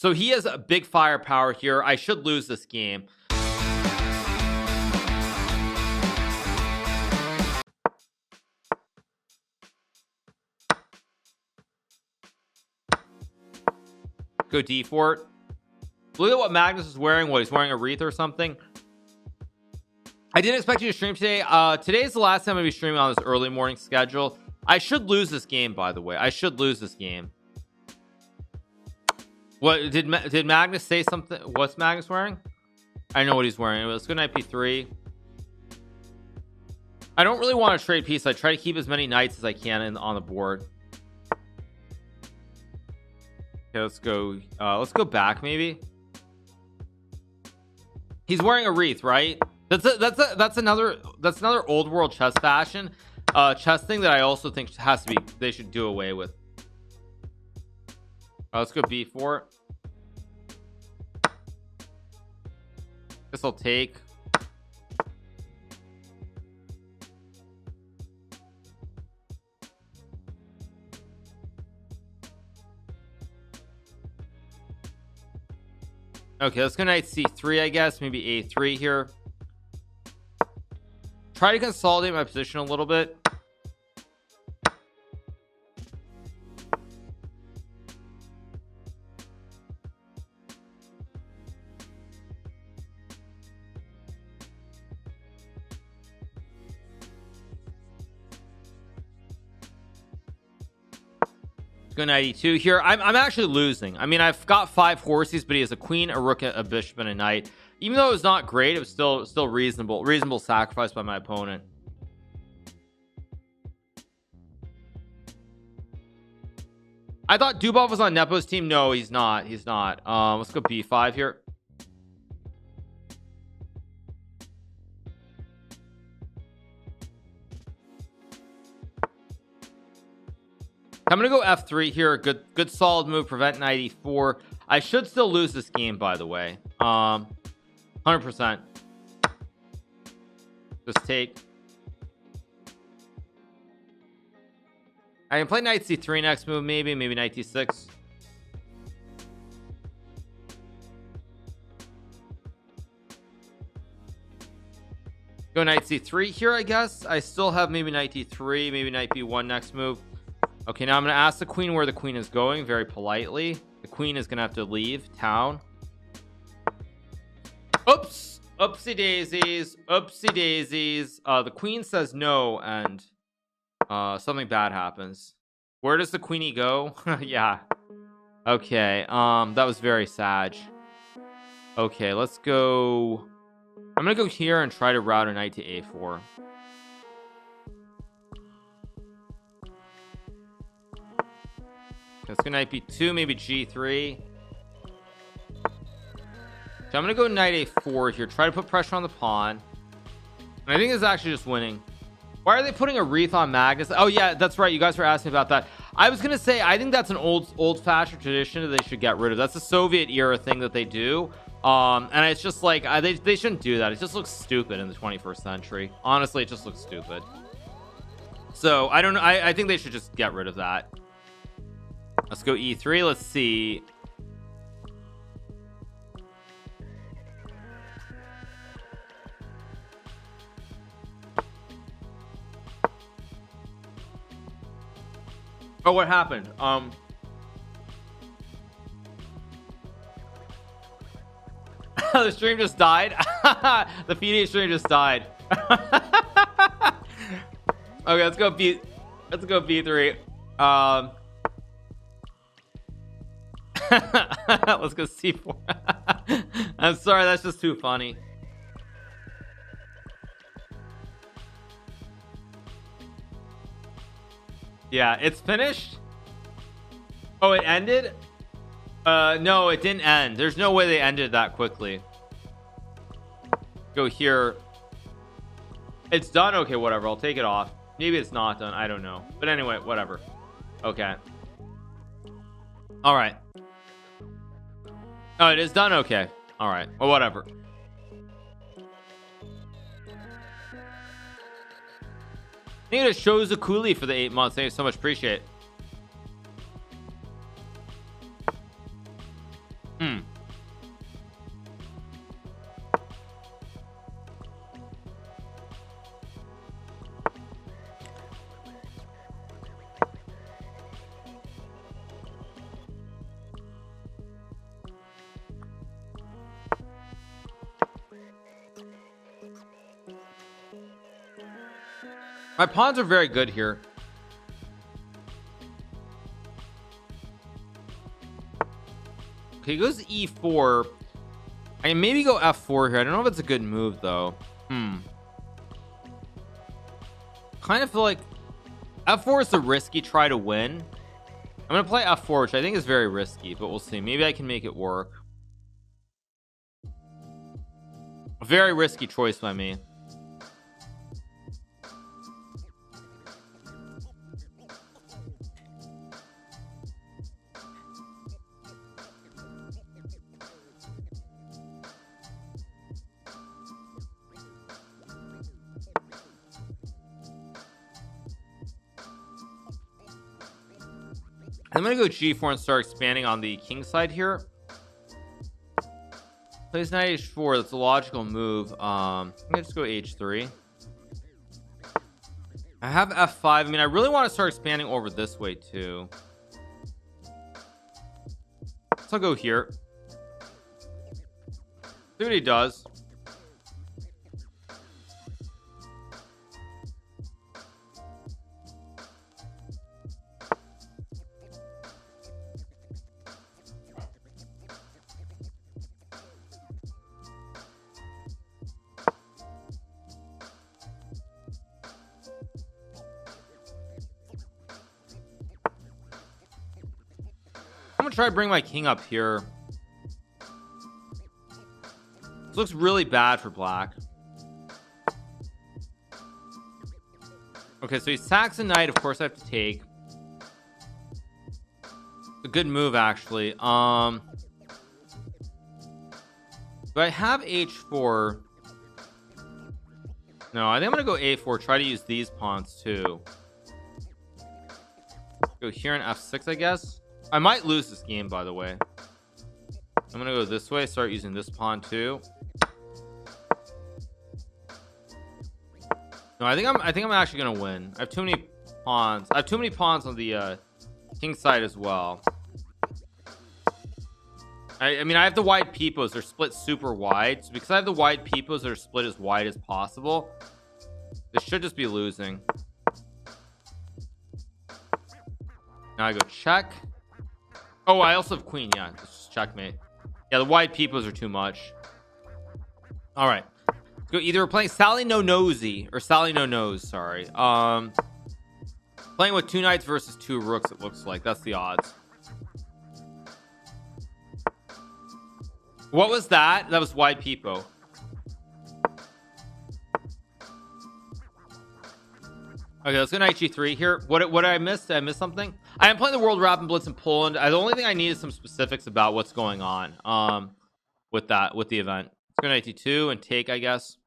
So he has a big firepower here. I should lose this game. Go D4. Look at what Magnus is wearing. What, he's wearing a wreath or something. I didn't expect you to stream today. Today's the last time I'll be streaming on this early morning schedule. I should lose this game, by the way. I should lose this game. What did Magnus say something? What's Magnus wearing? I know what he's wearing. Let's go knight p3. I don't really want to trade piece. I try to keep as many knights as I can on the board. Okay, let's go back maybe. He's wearing a wreath, right? That's another old world chess fashion, chess thing that I also think they should do away with. Let's go b4. Guess I'll take. Okay, let's go knight c3, I guess. Maybe a3 here. Try to consolidate my position a little bit. Go knight e2 here. I'm actually losing. I mean, I've got 5 horses, but he has a queen, a rook, a bishop, and a knight. Even though it was not great, it was still reasonable sacrifice by my opponent. I thought Dubov was on Nepo's team. No, he's not. Let's go b5 here. I'm gonna go f3 here. Good solid move. Prevent knight e4. I should still lose this game, by the way. 100%. Just take. I can play knight c3 next move, maybe knight d6. Go knight c3 here, I guess. I still have maybe knight d3, maybe knight b1 next move. Okay, now I'm gonna ask the queen where the queen is going, very politely. The queen is gonna have to leave town. Oops, oopsie daisies. The queen says no, and something bad happens. Where does the queenie go? Yeah. Okay, that was very sad. Okay, let's go. I'm gonna go here and try to route a knight to a4. Let's go knight b2, maybe g3. So I'm gonna go knight a4 here, try to put pressure on the pawn. And I think it's actually just winning. Why are they putting a wreath on Magnus? Oh yeah, that's right, you guys were asking about that. I was gonna say, I think that's an old-fashioned tradition that they should get rid of. That's a Soviet era thing that they do. And it's just like they shouldn't do that. It just looks stupid in the 21st century. Honestly, it just looks stupid. So I don't know. I think they should just get rid of that. Let's go e3. Let's see. Oh, what happened? The stream just died. The FIDE stream just died. Okay, let's go b3. Let's go c4. I'm sorry, that's just too funny. Yeah, it's finished. Oh, it ended. No, it didn't end. There's no way they ended that quickly. Go here. It's done. Okay, whatever, I'll take it off. Maybe it's not done, I don't know, but anyway, whatever. Okay, all right. Oh, it is done. Okay, all right, well, whatever. Thank you to Shozakuli for the 8 months. Thank you so much, appreciate it. My pawns are very good here. Okay, he goes e4. I can maybe go f4 here. I don't know if it's a good move though. Kind of feel like f4 is the risky try to win. I'm gonna play f4, which I think is very risky, but we'll see. Maybe I can make it work. A very risky choice by me. I'm gonna go g4 and start expanding on the king side here. Plays knight h4. That's a logical move. I'm gonna just go h3. I have f5. I mean, I really want to start expanding over this way too, so I'll go here. See what he does. I'm gonna try to bring my king up here. This looks really bad for black. Okay, so he sacks a knight. Of course I have to take. A good move actually. Do I have h4? No, I think I'm gonna go a4. Try to use these pawns too. Go here and f6, I guess. I might lose this game, by the way. I'm gonna go this way, start using this pawn too. No, I think I'm actually gonna win. I have too many pawns. I have too many pawns on the king side as well. I mean, I have the wide peepos. They're split super wide. So because I have the wide peepos that are split as wide as possible, this should just be losing. Now I go check. Oh, I also have queen. Yeah, just checkmate. Yeah, the wide peepos are too much. All right, let's go. Either we're playing Sally No Nosy or Sally No Nose. Sorry. Playing with 2 knights versus 2 rooks. It looks like that's the odds. What was that? That was wide peepo. Okay, let's go knight g3 here. What did I miss? Did I miss something? I am playing the World Rapid Blitz in Poland. The only thing I need is some specifics about what's going on with the event. Let's go knight d2 and take, I guess.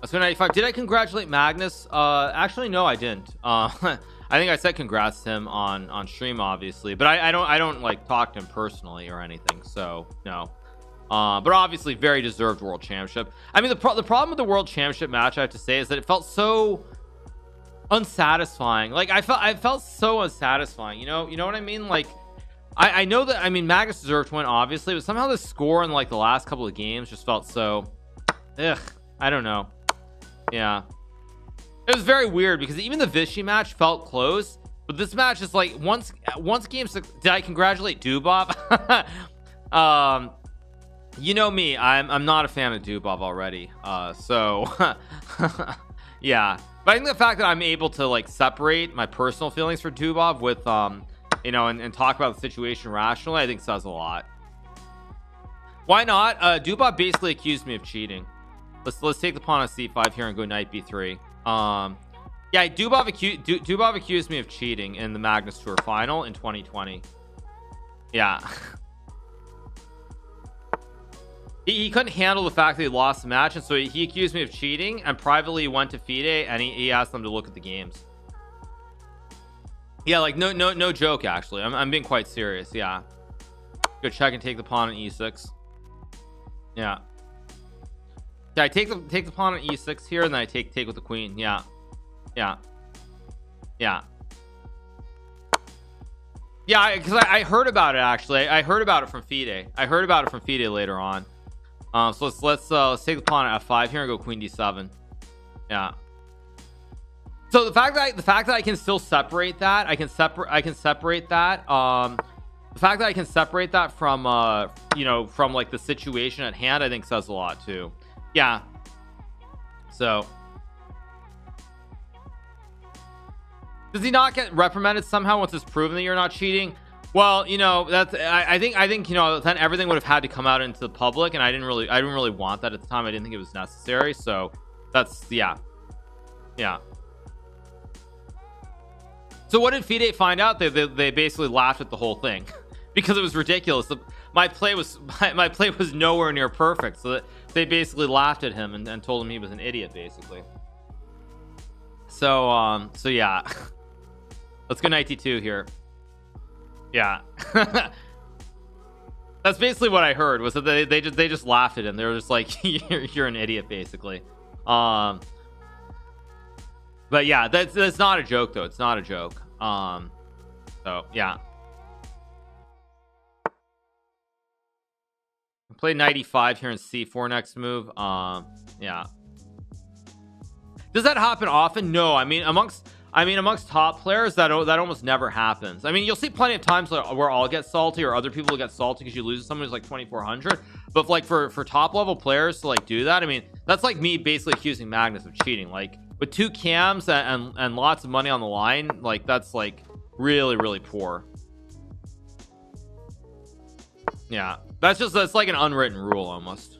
Let's go knight e5. Did I congratulate Magnus? Actually, no, I didn't. I think I said congrats to him on stream, obviously, but I don't like talk to him personally or anything, so no. But obviously very deserved world championship. I mean, the problem with the world championship match, I have to say, is that it felt so unsatisfying. Like I felt so unsatisfying, you know what I mean? Like I know that, I mean, Magnus deserved to win, obviously, but somehow the score in like the last couple of games just felt so I don't know. Yeah, it was very weird because even the Vichy match felt close, but this match is like once game 6. Did I congratulate Dubov? You know me, I'm not a fan of Dubov already, so yeah. But I think the fact that I'm able to like separate my personal feelings for Dubov with you know, and talk about the situation rationally, I think says a lot. Why not? Dubov basically accused me of cheating. Let's take the pawn on c5 here and go knight b3. Yeah, Dubov accused me of cheating in the Magnus Tour final in 2020. Yeah. He couldn't handle the fact that he lost the match, and so he accused me of cheating, and privately went to FIDE and he asked them to look at the games. Yeah, like no joke, actually. I'm being quite serious. Yeah, go check and take the pawn on e6. Yeah, I take the pawn on e6 here, and then I take with the queen. Yeah. Because I heard about it, actually. I heard about it from FIDE. I heard about it from FIDE later on. So let's take the pawn at f5 here and go queen d7. Yeah. So the fact that I can still separate that, I can separate that. The fact that I can separate that from you know, from like the situation at hand, I think says a lot too. Yeah. So does he not get reprimanded somehow once it's proven that you're not cheating? Well, you know, that's I think you know, then everything would have had to come out into the public, and I didn't really want that at the time. I didn't think it was necessary. So that's yeah. So what did FIDE find out? They basically laughed at the whole thing because it was ridiculous. My play was nowhere near perfect, so they basically laughed at him and told him he was an idiot, basically. So yeah. Let's go knight d2 here. Yeah. That's basically what I heard, was that they just laughed at him. They were just like, you're an idiot, basically. But yeah, that's not a joke though. It's not a joke. So yeah. Play knight e5 here in c4 next move. Yeah. Does that happen often? No. I mean amongst top players that almost never happens. I mean, you'll see plenty of times where I'll get salty or other people will get salty because you lose to someone who's like 2400, but like for top level players to like do that, I mean, that's like me basically accusing Magnus of cheating. Like with 2 cams and lots of money on the line, like that's like really poor. Yeah, that's like an unwritten rule almost.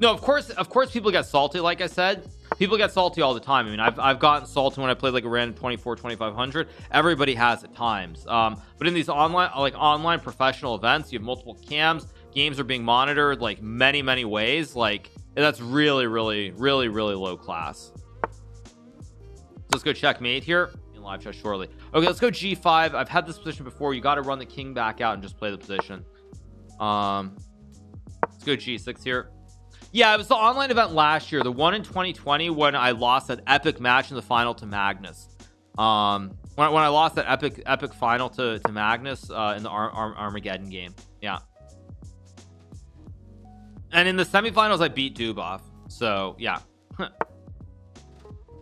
No, of course people get salty. Like I said, people get salty all the time. I mean, I've gotten salty when I played like a random 24-2500. Everybody has at times. But in these online professional events, you have multiple cams, games are being monitored like many ways. Like that's really low class. So let's go checkmate here in live chat shortly. Okay, let's go g5. I've had this position before. You got to run the king back out and just play the position. Let's go g6 here. Yeah, it was the online event last year, the one in 2020 when I lost that epic match in the final to Magnus. When I lost that epic final to Magnus in the Armageddon game. Yeah. And in the semifinals, I beat Dubov. So yeah.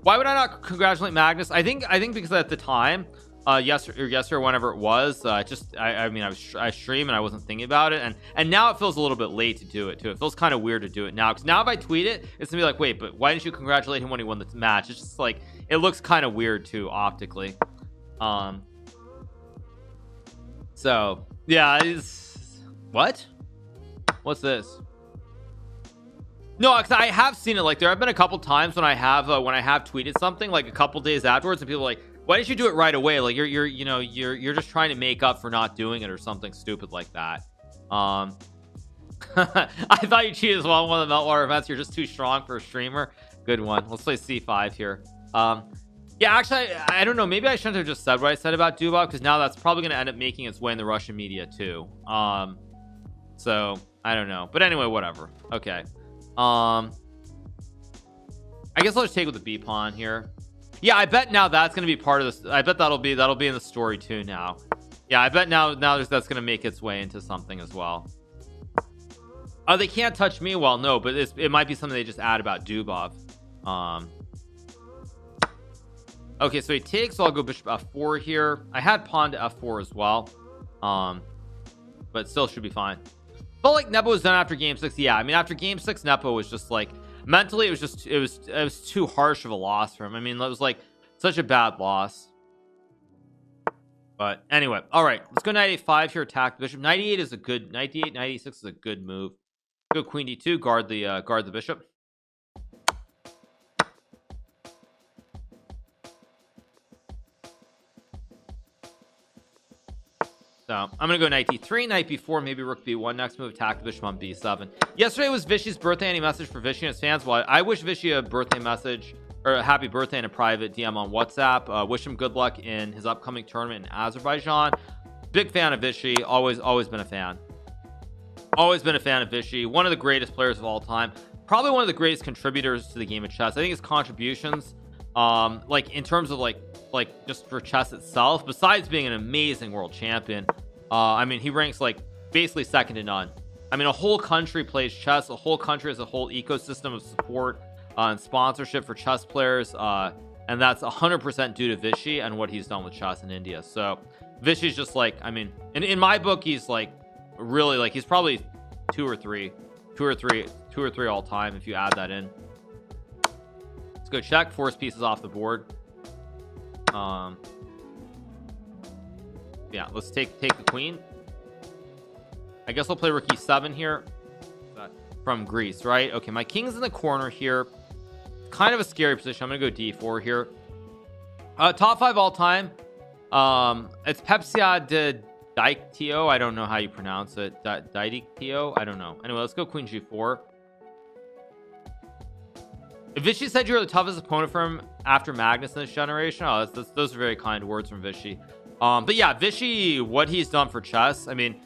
Why would I not congratulate Magnus? I think because at the time, yesterday or whenever it was, I mean I stream and I wasn't thinking about it, and now it feels a little bit late to do it too. It feels kind of weird to do it now, because now if I tweet it, it's gonna be like, wait, but why didn't you congratulate him when he won the match? It's just like, it looks kind of weird too optically. So yeah, what's this? No, because I have seen it. Like there have been a couple times when I have tweeted something like a couple days afterwards, and people are like, why didn't you do it right away? Like you're just trying to make up for not doing it or something stupid like that. I thought you cheated as well in one of the Meltwater events. You're just too strong for a streamer. Good one. Let's play c5 here. Yeah, actually I don't know, maybe I shouldn't have just said what I said about Dubov, because now that's probably going to end up making its way in the Russian media too. So I don't know, but anyway, whatever. Okay. I guess I'll just take with the B pawn here. Yeah, I bet now that's going to be part of this. I bet that'll be in the story too now. Yeah, I bet now that's going to make its way into something as well. Oh, they can't touch me. Well, no, but it might be something they just add about Dubov. Okay, so he takes, so I'll go bishop f4 here. I had pawn to f4 as well, but still should be fine. But like Nepo was done after game 6. Yeah, I mean after game 6, Nepo was just like, mentally it was too harsh of a loss for him. I mean, it was like such a bad loss. But anyway, all right, let's go knight a5 here, attack the bishop. Knight e8 is a good, knight d8, knight e6 is a good move. Go queen d2, guard the bishop. So I'm gonna go knight d3, knight b4, maybe rook b1 next move, attack the bishop on b7. Yesterday was Vishy's birthday. Any message for Vishy and his fans? Well, I wish Vishy a birthday message, or a happy birthday, in a private DM on WhatsApp. Wish him good luck in his upcoming tournament in Azerbaijan. Big fan of Vishy. Always been a fan. Always been a fan of Vishy. One of the greatest players of all time. Probably one of the greatest contributors to the game of chess. I think his contributions, like in terms of like just for chess itself, besides being an amazing world champion, I mean, he ranks like basically second to none. I mean, a whole country plays chess. A whole country has a whole ecosystem of support and sponsorship for chess players, and that's 100% due to Vishy and what he's done with chess in India. So Vishy's just like, I mean, in my book, he's like really like, he's probably two or three all time if you add that in. Let's go check. Force pieces off the board. Yeah, let's take the queen. I guess I'll play rook e7 here from Greece, right? Okay, my king's in the corner here. Kind of a scary position. I'm gonna go d4 here. Top 5 all time. It's Pepsia de Dictio. I don't know how you pronounce it. Dictio. I don't know. Anyway, let's go queen g4. If Vishy said you were the toughest opponent for him after Magnus in this generation, oh, those are very kind words from Vishy. But yeah, Vishy, what he's done for chess, I mean,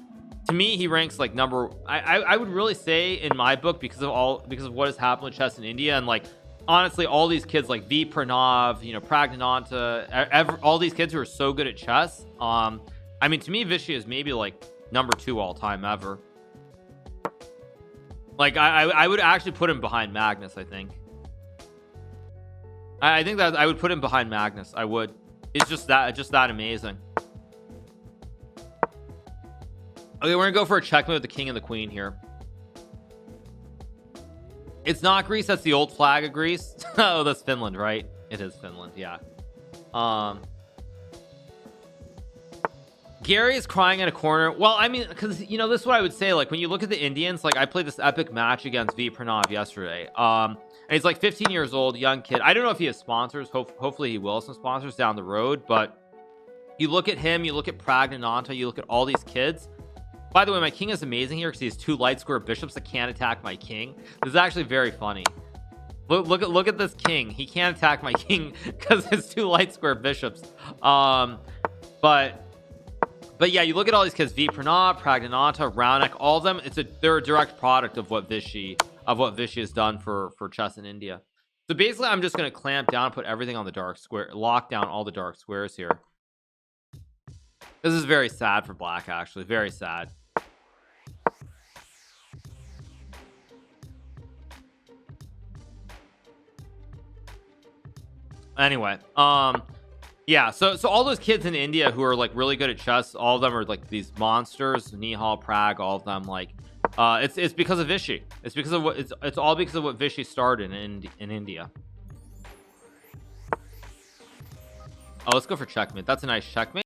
to me, he ranks like number. I would really say in my book because of what has happened with chess in India, and like honestly, all these kids like V Pranav, you know, Pragnananta, all these kids who are so good at chess. I mean, to me, Vishy is maybe like number 2 all time ever. Like I would actually put him behind Magnus. I think that I would put him behind Magnus. I would. It's just that amazing. Okay, we're gonna go for a checkmate with the king and the queen here. It's not Greece. That's the old flag of Greece. Oh, that's Finland, right? It is Finland. Yeah. Gary is crying in a corner. Well, I mean, because you know, this is what I would say. Like when you look at the Indians, like I played this epic match against V Pranav yesterday. And he's like 15 years old, young kid. I don't know if he has sponsors. Hopefully he will have some sponsors down the road. But you look at him, you look at Pragnananta, you look at all these kids. By the way, my king is amazing here because he has 2 light square bishops that can't attack my king. This is actually very funny. Look at this king. He can't attack my king because his 2 light square bishops. But yeah, you look at all these kids: V Pranav, Pragnananta, Raunak, all of them. They're a direct product of what Vishy has done for chess in India. So basically, I'm just going to clamp down, put everything on the dark square, lock down all the dark squares here. This is very sad for black, actually. Very sad. Anyway, yeah, so all those kids in India who are like really good at chess, all of them are like these monsters. Nihal, Prague, all of them, like it's because of Vishy. It's because of what it's all because of what Vishy started in India. Oh, let's go for checkmate. That's a nice checkmate.